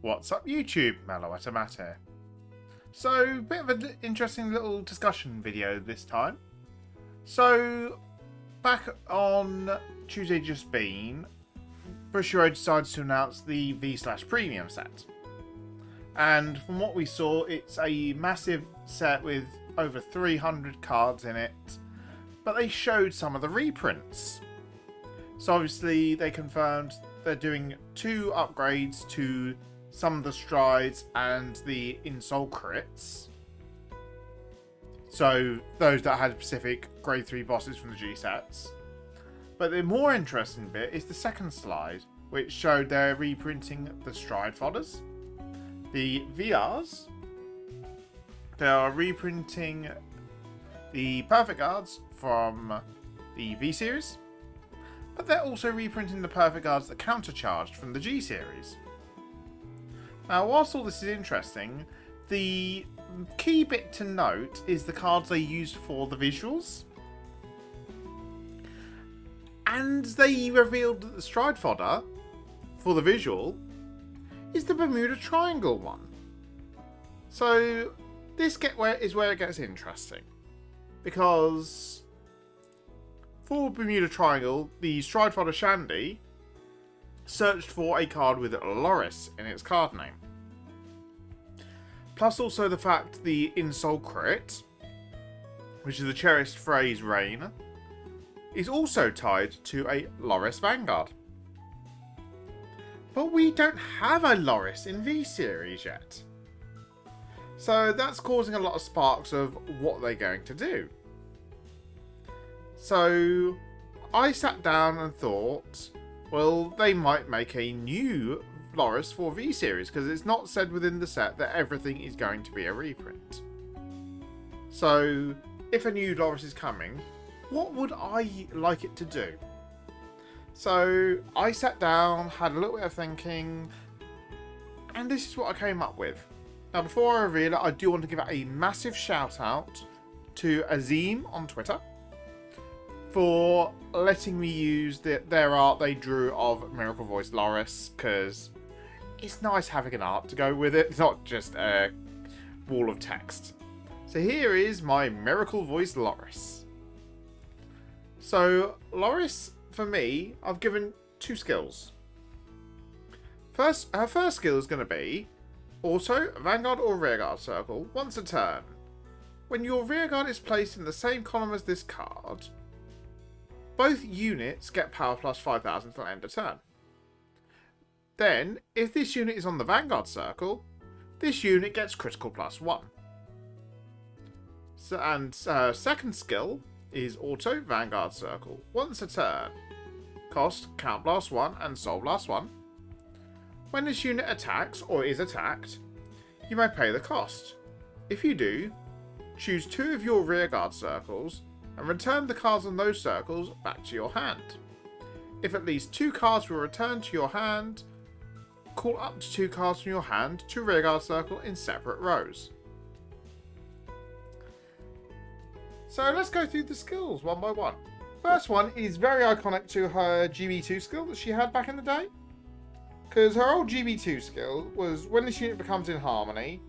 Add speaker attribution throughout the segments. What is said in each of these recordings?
Speaker 1: What's up YouTube, Mallow Automata. So, bit of an interesting little discussion video this time. So, back on Tuesday just been, Bushiroad decided to announce the V/Premium set. And from what we saw, it's a massive set with over 300 cards in it, but they showed some of the reprints. So obviously they confirmed they're doing 2 upgrades to some of the strides and the in-soul crits. So those that had specific grade 3 bosses from the G sets. But the more interesting bit is the second slide, which showed they're reprinting the stride fodders, the VRs. They are reprinting the Perfect Guards from the V series, but they're also reprinting the Perfect Guards that countercharged from the G series. Now, whilst all this is interesting, the key bit to note is the cards they used for the visuals. And they revealed that the stride fodder for the visual is the Bermuda Triangle one. So this is where it gets interesting, because for Bermuda Triangle, the stride fodder Shandy searched for a card with Lauris in its card name. Plus also the fact the in-soul crit, which is the cherished phrase Rain, is also tied to a Lauris Vanguard. But we don't have a Lauris in V-Series yet. So that's causing a lot of sparks of what they're going to do. So I sat down and thought, well, they might make a new Lauris for V-Series, because it's not said within the set that everything is going to be a reprint. So if a new Lauris is coming, what would I like it to do? So I sat down, had a little bit of thinking, and this is what I came up with. Now, before I reveal it, I do want to give a massive shout out to Azim on Twitter for letting me use their art they drew of Miracle Voice Lauris, because it's nice having an art to go with it, not just a wall of text. So here is my Miracle Voice Lauris. So Lauris, for me, I've given 2 skills. Her first skill is going to be Auto, Vanguard or Rearguard Circle, once a turn. When your Rearguard is placed in the same column as this card, both units get power plus 5,000 till end of turn. Then, if this unit is on the Vanguard Circle, this unit gets critical plus 1. Second skill is Auto, Vanguard Circle, once a turn. Cost, Count Blast 1 and Soul Blast 1. When this unit attacks, or is attacked, you may pay the cost. If you do, choose 2 of your rearguard circles and return the cards on those circles back to your hand. If at least 2 cards were returned to your hand, call up to 2 cards from your hand to rearguard circle in separate rows. So let's go through the skills one by one. First one is very iconic to her GB2 skill that she had back in the day. Because her old GB2 skill was, when this unit becomes in Harmony,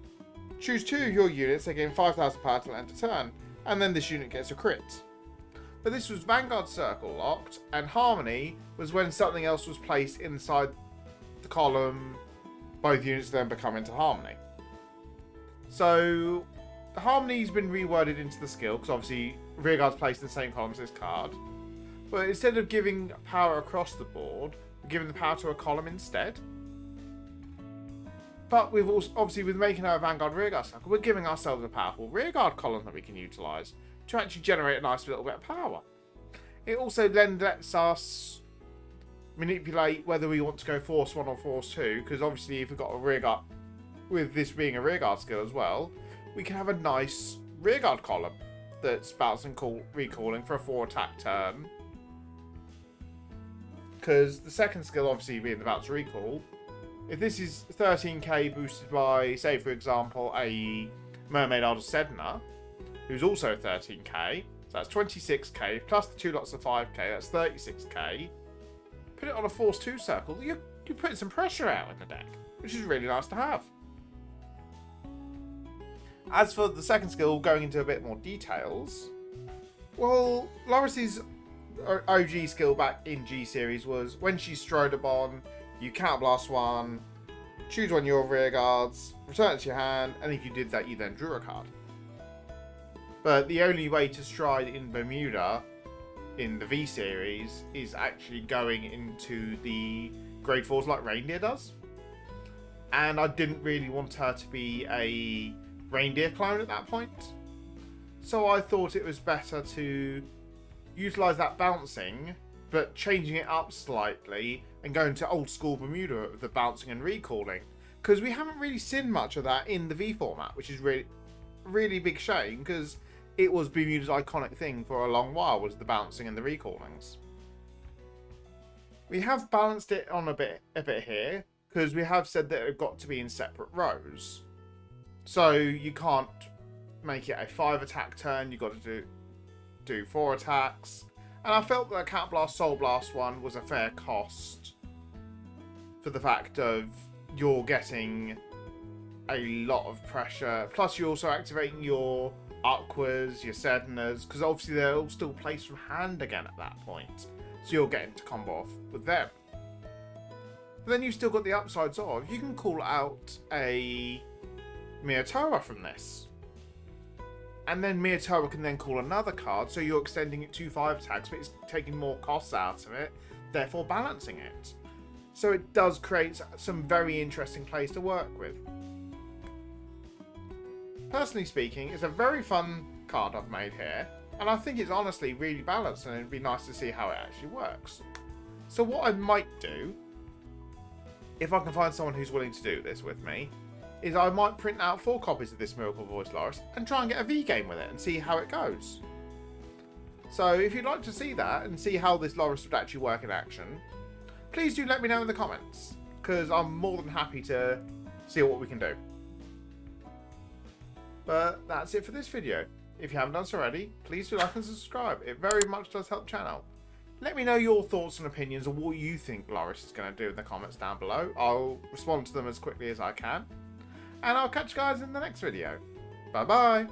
Speaker 1: choose 2 of your units that gain 5,000 power till end of turn, and then this unit gets a crit. But this was Vanguard Circle locked, and Harmony was when something else was placed inside the column, both units then become into Harmony. So the Harmony's been reworded into the skill, because obviously Rearguard's placed in the same column as this card. But instead of giving power across the board, giving the power to a column instead. But we've also, obviously, with making our Vanguard Rearguard Circle, we're giving ourselves a powerful Rearguard column that we can utilise to actually generate a nice little bit of power. It also then lets us manipulate whether we want to go Force 1 or Force 2, because obviously if we've got a Rearguard, with this being a Rearguard skill as well, we can have a nice Rearguard column that's bouncing recalling for a 4 attack turn. Because the second skill, obviously being the bounce recall, if this is 13k boosted by, say for example, a Mermaid Idol Sedna, who's also 13k, so that's 26k, plus the 2 lots of 5k, that's 36k. Put it on a Force 2 circle, you're putting some pressure out in the deck. which is really nice to have. As for the second skill, going into a bit more details, well, Lauris's OG skill back in G series was when she's Strodobon, you counterblast one, choose one of your rear guards, return it to your hand, and if you did that, you then drew a card. But the only way to stride in Bermuda in the V series is actually going into the grade 4s like Reindeer does. And I didn't really want her to be a Reindeer clone at that point. So I thought it was better to utilise that bouncing, but changing it up slightly and going to old school Bermuda with the bouncing and recalling. Because we haven't really seen much of that in the V format, which is really big shame, because it was Bermuda's iconic thing for a long while, was the bouncing and the recallings. We have balanced it on a bit here, because we have said that it's got to be in separate rows. So you can't make it a 5 attack turn, you've got to do 4 attacks. And I felt that the Counterblast Soul Blast one was a fair cost for the fact of you're getting a lot of pressure. Plus you're also activating your Aquas, your Sednas, because obviously they're all still placed from hand again at that point. So you're getting to combo off with them. But then you've still got the upsides of, you can call out a Miotoa from this. And then Miotoa can then call another card, so you're extending it to 5 attacks, but it's taking more costs out of it, therefore balancing it. So it does create some very interesting plays to work with. Personally speaking, it's a very fun card I've made here, and I think it's honestly really balanced, and it'd be nice to see how it actually works. So what I might do, if I can find someone who's willing to do this with me, is I might print out 4 copies of this Miracle Voice Lauris and try and get a V game with it and see how it goes. So if you'd like to see that and see how this Lauris would actually work in action, please do let me know in the comments, because I'm more than happy to see what we can do. But that's it for this video. If you haven't done so already, please do like and subscribe. It very much does help the channel. Let me know your thoughts and opinions on what you think Lauris is going to do in the comments down below. I'll respond to them as quickly as I can. And I'll catch you guys in the next video. Bye bye.